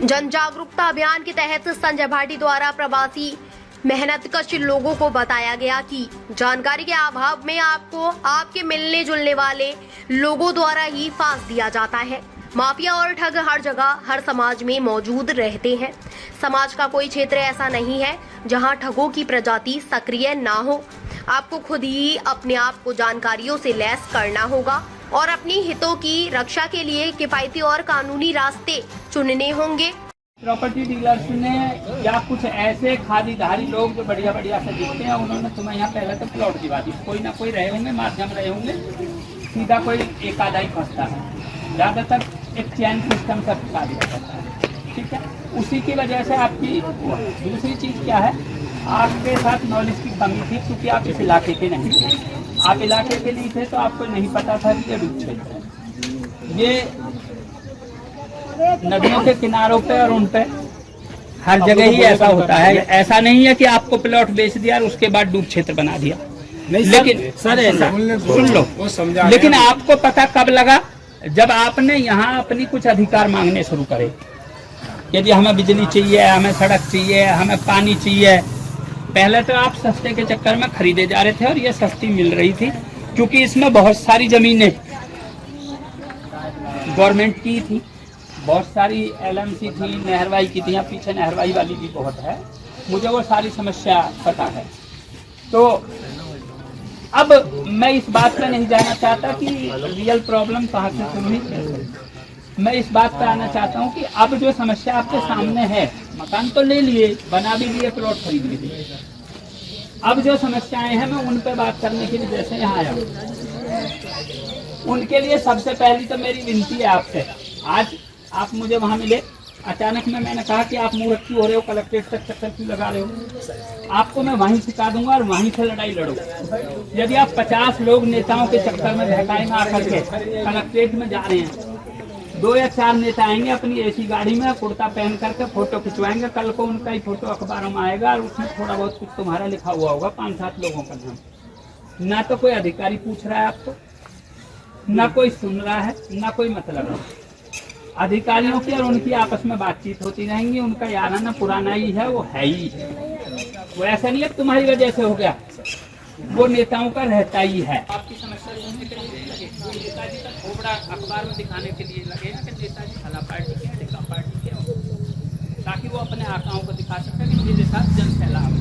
जन जागरूकता अभियान के तहत संजय भाटी द्वारा प्रवासी मेहनतकश लोगों को बताया गया कि जानकारी के अभाव में आपको आपके मिलने जुलने वाले लोगों द्वारा ही फांस दिया जाता है। माफिया और ठग हर जगह हर समाज में मौजूद रहते हैं। समाज का कोई क्षेत्र ऐसा नहीं है जहां ठगों की प्रजाति सक्रिय ना हो। आपको खुद ही अपने आप को जानकारियों से लैस करना होगा और अपनी हितों की रक्षा के लिए किफायती और कानूनी रास्ते चुनने होंगे। प्रॉपर्टी डीलर्स ने या कुछ ऐसे खादीधारी लोग जो बढ़िया बढ़िया से दिखते हैं, उन्होंने तुम्हें यहाँ पहले तो प्लॉट दिवा दी। कोई ना कोई रहे होंगे, माध्यम रहे होंगे, सीधा कोई एक आधा ही फंसता है। ज़्यादातर एक चैन सिस्टम से शादी करता है, ठीक है। उसी की वजह से आपकी दूसरी चीज़ क्या है, आपके साथ नॉलेज की कमी थी, क्योंकि आप इस इलाके के नहीं थे। आप इलाके के लिए थे तो आपको नहीं पता था कि ये डूब क्षेत्र है। ये नदियों के किनारों पे और उन पे हर जगह ही ऐसा होता है। ऐसा नहीं है कि आपको प्लॉट बेच दिया और उसके बाद डूब क्षेत्र बना दिया। लेकिन सर ऐसा सुन लो, लेकिन आपको पता कब लगा, जब आपने यहाँ अपनी कुछ अधिकार मांगने शुरू करे। यदि हमें बिजली चाहिए, हमें सड़क चाहिए, हमें पानी चाहिए। पहले तो आप सस्ते के चक्कर में खरीदे जा रहे थे और ये सस्ती मिल रही थी, क्योंकि इसमें बहुत सारी जमीनें गवर्नमेंट की थी, बहुत सारी एलएमसी थी, नहरवाई की थी। यहाँ पीछे नहरवाई वाली भी बहुत है, मुझे वो सारी समस्या पता है। तो अब मैं इस बात पर नहीं जाना चाहता कि रियल प्रॉब्लम कहाँ से शुरू हुई। मैं इस बात पर आना चाहता हूँ कि अब जो समस्या आपके सामने है, मकान तो ले लिए, बना भी लिए, प्लॉट खरीद भी लिए, अब जो समस्याएं हैं मैं उन पर बात करने के लिए जैसे यहाँ आया हूँ। उनके लिए सबसे पहली तो मेरी विनती है आपसे, आज आप मुझे वहाँ मिले, अचानक में मैंने कहा कि आप मूर्ख क्यों हो रहे हो, कलेक्ट्रेट तक चक्कर क्यों लगा रहे हो। आपको मैं वहीं सिखा दूंगा और वहीं से लड़ाई लड़ो। यदि आप 50 लोग नेताओं के चक्कर में बहकाए में आकर के कलेक्ट्रेट में जा रहे हैं, 2 या 4 नेता आएंगे अपनी ऐसी गाड़ी में, कुर्ता पहन करके फोटो खिंचवाएंगे। कल को उनका ही फोटो अखबारों में आएगा और उसमें थोड़ा बहुत कुछ तुम्हारा लिखा हुआ होगा, 5-7 लोगों का नाम। ना तो कोई अधिकारी पूछ रहा है आपको, ना कोई सुन रहा है, ना कोई मतलब है। अधिकारियों की और उनकी आपस में बातचीत होती रहेंगी। उनका याराना पुराना ही है, वो है ही है। वो ऐसा नहीं है तुम्हारी वजह से हो गया, वो नेताओं का रहता ही है। आपकी समस्या सुनने के लिए लगे, नेताजी का खोपड़ा अखबार में दिखाने के लिए लगे ना कि नेताजी फला पार्टी के, ढिका पार्टी के, ताकि वो अपने आकाओं को दिखा सके कि मेरे साथ जन सैलाब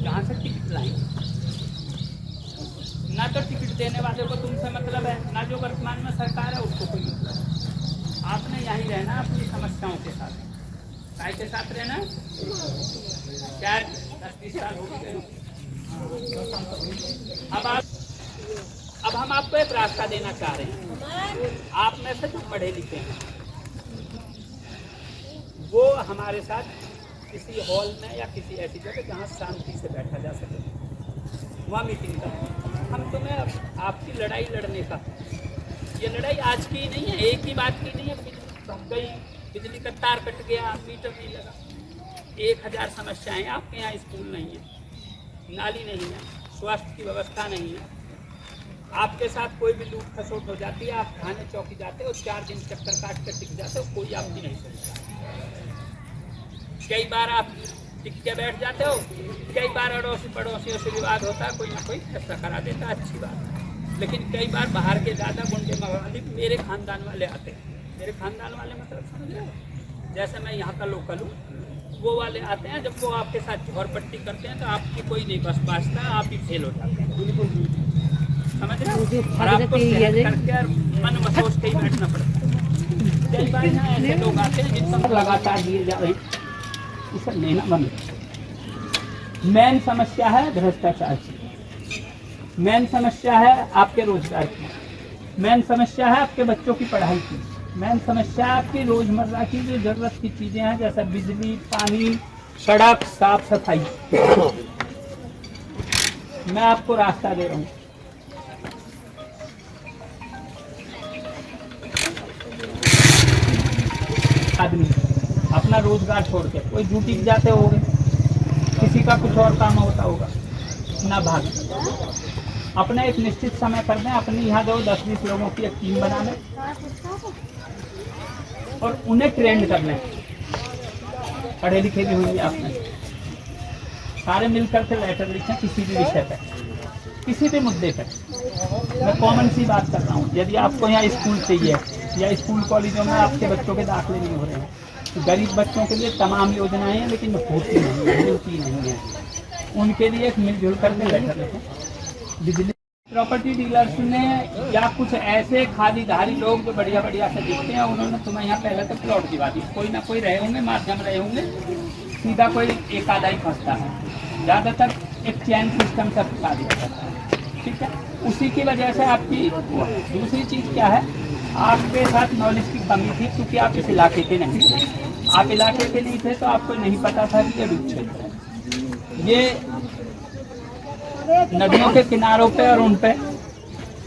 जहाँ से टिकट लाएंगे। ना तो टिकट देने वाले को तुमसे मतलब है, ना जो वर्तमान में सरकार है उसको कोई मतलब है। आपने यहीं रहना अपनी समस्याओं के साथ। काय के साथ रहना, क्या 10-20 साल हो गए। अब हम आपको एक रास्ता देना चाह रहे हैं। आप में से जो पढ़े लिखे हैं, वो हमारे साथ किसी हॉल में या किसी ऐसी जगह जहाँ शांति से बैठा जा सके, वहाँ मीटिंग करें। हम तुम्हें आपकी लड़ाई लड़ने का, ये लड़ाई आज की नहीं है, एक ही बात की नहीं है। गई बिजली का तार कट गया, मीटर नहीं लगा, 1000 समस्याएं। आपके यहाँ स्कूल नहीं है, नाली नहीं है, स्वास्थ्य की व्यवस्था नहीं है। आपके साथ कोई भी लूट खसोट हो जाती है, आप थाने चौकी जाते हो, 4 दिन चक्कर काट कर टिक जाते हो, कोई आपकी नहीं सुनता। कई बार आप टिक के बैठ जाते हो, कई बार अड़ोसी पड़ोसियों से विवाद होता है, कोई ना कोई फैसला करा देता है, अच्छी बात है। लेकिन कई बार बाहर के ज़्यादा गुंडे मवाली मेरे खानदान वाले आते हैं। मेरे खानदान वाले मतलब समझ रहे हो, जैसे मैं यहाँ का लोकल हूँ, वो वाले आते हैं। जब वो आपके साथ झोरपट्टी करते हैं तो आपकी कोई नहीं बस बाजता, आप ही फेल हो जाते हैं। समझ रहे हो, और आपको करके मन में सोच के ही बैठना पड़ता है। कई बार यहाँ ऐसे लोग आते हैं जिनको लगातार दिए जा रहे हैं, इसे लेना बंद। मेन समस्या है भ्रष्टाचार की, मेन समस्या है आपके रोजगार की, मेन समस्या है आपके बच्चों की पढ़ाई की, मेन समस्या आपकी रोजमर्रा की जो जरूरत की चीजें हैं, जैसे बिजली, पानी, सड़क, साफ सफाई। मैं आपको रास्ता दे रहा हूँ। आदमी अपना रोजगार छोड़ के कोई ड्यूटी जाते होंगे, किसी का कुछ और काम होता होगा, ना भाग, अपने एक निश्चित समय कर दें। अपने यहाँ 10-20 लोगों की एक टीम बना लें, और उन्हें ट्रेंड करना है। पढ़े लिखे भी होंगे आपने, सारे मिलकर के लेटर लिखें किसी भी विषय पर, किसी भी मुद्दे पर। मैं कॉमन सी बात कर रहा हूँ, यदि आपको यहाँ स्कूल चाहिए या स्कूल कॉलेजों में आपके बच्चों के दाखिले नहीं हो रहे हैं, तो गरीब बच्चों के लिए तमाम योजनाएं हैं लेकिन होती नहीं है, मिलती नहीं है। उनके लिए एक मिलजुल कर के लेटर लिखें। बिजली प्रॉपर्टी डीलर्स ने या कुछ ऐसे खादीधारी लोग जो बढ़िया बढ़िया से दिखते हैं, उन्होंने तुम्हें यहाँ पहले तो प्लॉट दिवा दी, कोई ना कोई रहे होंगे, माध्यम रहे होंगे, सीधा कोई एक आधा ही फंसता है, ज़्यादातर एक चैन सिस्टम से फंसा दिया जाता है। ठीक है, उसी की वजह से आपकी दूसरी चीज़ क्या है, आपके साथ नॉलेज की कमी थी, क्योंकि आप इस इलाके के नहीं थे। आप इलाके के नहीं थे तो आपको नहीं पता था कि ये डूब क्षेत्र है। ये नदियों के किनारों पे और उन पे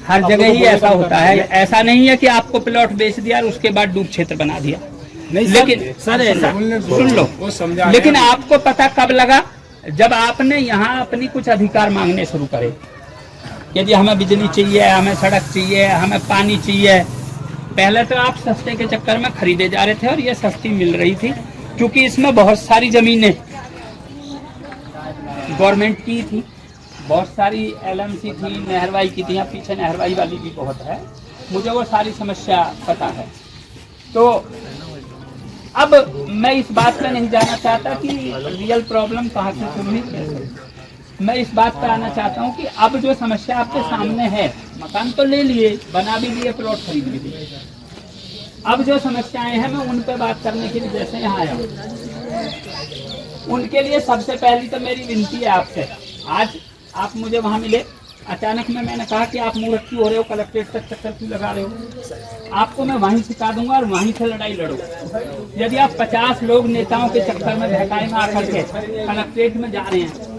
हर जगह ही ऐसा होता है। ऐसा नहीं है कि आपको प्लॉट बेच दिया और उसके बाद डूब क्षेत्र बना दिया, नहीं। लेकिन सर ऐसा सुन लो, लेकिन आपको पता कब लगा, जब आपने यहाँ अपनी कुछ अधिकार मांगने शुरू करे। यदि हमें बिजली चाहिए, हमें सड़क चाहिए, हमें पानी चाहिए। पहले तो आप सस्ते के चक्कर में खरीदे जा रहे थे और ये सस्ती मिल रही थी, क्योंकि इसमें बहुत सारी जमीनें गवर्नमेंट की थी, बहुत सारी एलएमसी थी, नहरवाई की थी, पीछे नहरवाई वाली भी बहुत है, मुझे वो सारी समस्या पता है। तो अब मैं इस बात पे नहीं जाना चाहता कि रियल प्रॉब्लम कहाँ से शुरू हुई, मैं इस बात पे आना चाहता हूँ कि अब जो समस्या आपके सामने है, मकान तो ले लिए, बना भी लिए, प्लॉट खरीद भी लिए, अब जो समस्याएं हैं मैं उन पे बात करने के लिए जैसे यहाँ आया हूँ। उनके लिए सबसे पहली तो मेरी विनती है आपसे, आज आप मुझे वहाँ मिले, अचानक में मैंने कहा कि आप मूर्ख क्यों हो रहे हो, कलेक्ट्रेट तक चक्कर क्यों लगा रहे हो, आपको मैं वहीं सिखा दूंगा और वहीं से लड़ाई लड़ो। यदि आप 50 लोग नेताओं के चक्कर में बहकाई में आकर के कलेक्ट्रेट में जा रहे हैं,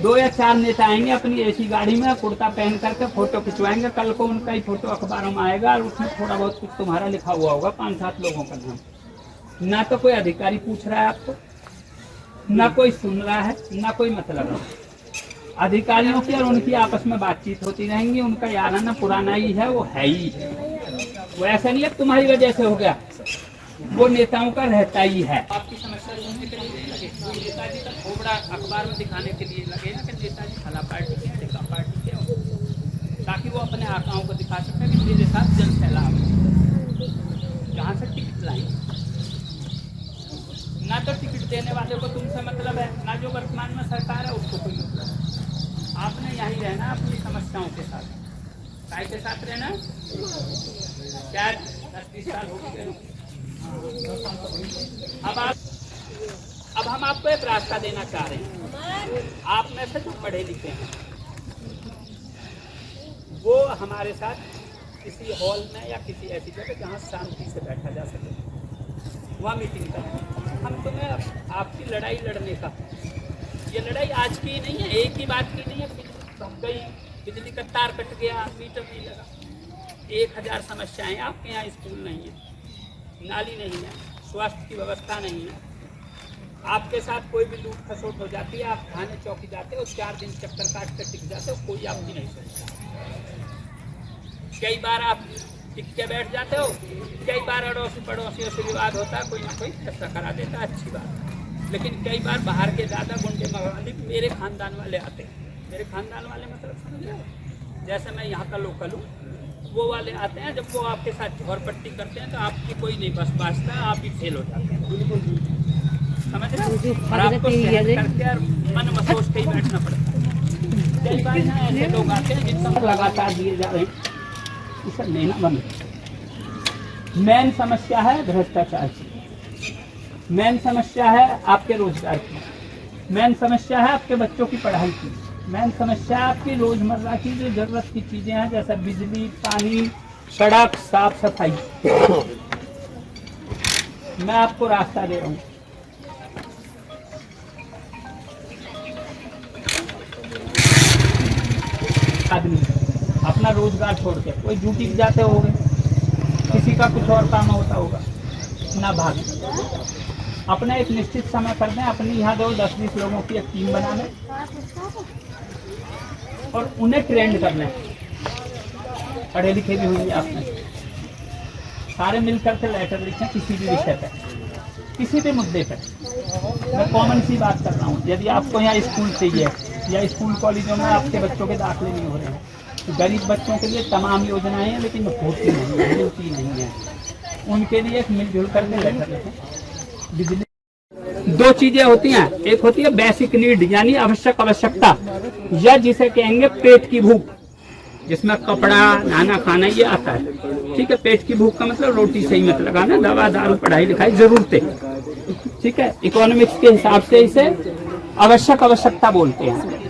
2 या 4 नेता आएंगे अपनी ऐसी गाड़ी में, कुर्ता पहन करके फोटो खिंचवाएंगे, कल को उनका ही फोटो अखबारों में आएगा और उसमें थोड़ा बहुत कुछ तुम्हारा लिखा हुआ होगा, 5-7 लोगों का नाम। ना तो कोई अधिकारी पूछ रहा है आपको, ना कोई सुन रहा है, ना कोई मतलब है। अधिकारियों की और उनकी आपस में बातचीत होती रहेंगी, उनका याराना पुराना ही है, वो है ही, वो ऐसा नहीं है तुम्हारी वजह से हो गया, वो नेताओं का रहता ही है। आपकी समस्या सुनने के लिए नहीं लगे, नेताजी का खोबड़ा अखबार में दिखाने के लिए लगे ना कि नेताजी फला पार्टी के, ढिका पार्टी के, ताकि वो अपने आकाओं को दिखा सके कि मेरे साथ जन सैलाब जहाँ से टिकट लाएंगे। ना तो टिकट देने वाले को तुमसे मतलब है, ना जो वर्तमान में सरकार है उसको कोई मतलब है। आपने यहीं रहना अपनी समस्याओं के साथ, काय के साथ रहना, क्या 10-20 साल हो गए। अब हम आपको एक रास्ता देना चाह रहे हैं। आप में से जो पढ़े लिखे हैं वो हमारे साथ किसी हॉल में या किसी ऐसी जगह जहाँ शांति से बैठा जा सके, वहाँ मीटिंग करें। हम तुम्हें आपकी लड़ाई लड़ने का, ये लड़ाई आज की नहीं है, एक ही बात की नहीं है, गई बिजली का तार कट गया, मीटर नहीं लगा, 1000 समस्याएं। आपके यहाँ स्कूल नहीं है, नाली नहीं है, स्वास्थ्य की व्यवस्था नहीं है, आपके साथ कोई भी लूट खसोट हो जाती है, आप थाने चौकी जाते हो, 4 दिन चक्कर काट कर टिक जाते हो, कोई आपकी नहीं सुनता। कई बार आप टिक के बैठ जाते हो, कई बार अड़ोसी पड़ोसियों से विवाद होता है, कोई ना कोई फैसला करा देता है, अच्छी बात है। लेकिन कई बार बाहर के ज़्यादा गुंडे मवालिक मेरे खानदान वाले आते हैं, मेरे खानदान वाले मतलब समझ रहे हो, जैसे मैं यहाँ का लोकल हूँ, वो वाले आते हैं, जब वो आपके साथ झोरपट्टी करते हैं तो आपकी कोई नहीं बस बाजता, आप ही फेल हो जाते हैं। समझ रहे हो, और आपको सहन करके और मन मसोच के ही बैठना पड़ता है। कई बार ना ऐसे लोग आते हैं जिनका लगातार दिए जा रहे हैं, इसे लेना बंद। मेन समस्या है भ्रष्टाचार की, मेन समस्या है आपके रोजगार की, मेन समस्या है आपके बच्चों की पढ़ाई की, मेन समस्या आपकी रोजमर्रा की जो जरूरत की चीजें हैं, जैसे बिजली, पानी, सड़क, साफ सफाई। मैं आपको रास्ता दे रहा हूँ, आदमी अपना रोजगार छोड़ के कोई ड्यूटी जाते होंगे, किसी का कुछ और काम होता होगा, ना भाग, अपना एक निश्चित समय कर दें, अपनी यहाँ 10-20 लोगों की एक टीम बना लें और उन्हें ट्रेंड करना है। पढ़े लिखे भी होंगे आपने, सारे मिलकर के लेटर लिखें किसी भी विषय पर, किसी भी मुद्दे पर। मैं कॉमन सी बात कर रहा हूँ, यदि आपको यहाँ स्कूल चाहिए या स्कूल कॉलेजों में आपके बच्चों के दाखिले नहीं हो रहे हैं, तो गरीब बच्चों के लिए तमाम योजनाएं हैं लेकिन होती नहीं है, मिलती नहीं है, उनके लिए एक मिलजुल करके लेटर लिखें। बिजली, दो चीजें होती हैं, एक होती है बेसिक नीड यानी आवश्यक आवश्यकता, या जिसे कहेंगे पेट की भूख, जिसमें कपड़ा नहाना खाना ये आता है। ठीक है, पेट की भूख का मतलब रोटी सही मत लगाना, दवा दारू पढ़ाई लिखाई जरूरतें। ठीक है, इकोनॉमिक्स के हिसाब से इसे आवश्यक आवश्यकता बोलते हैं।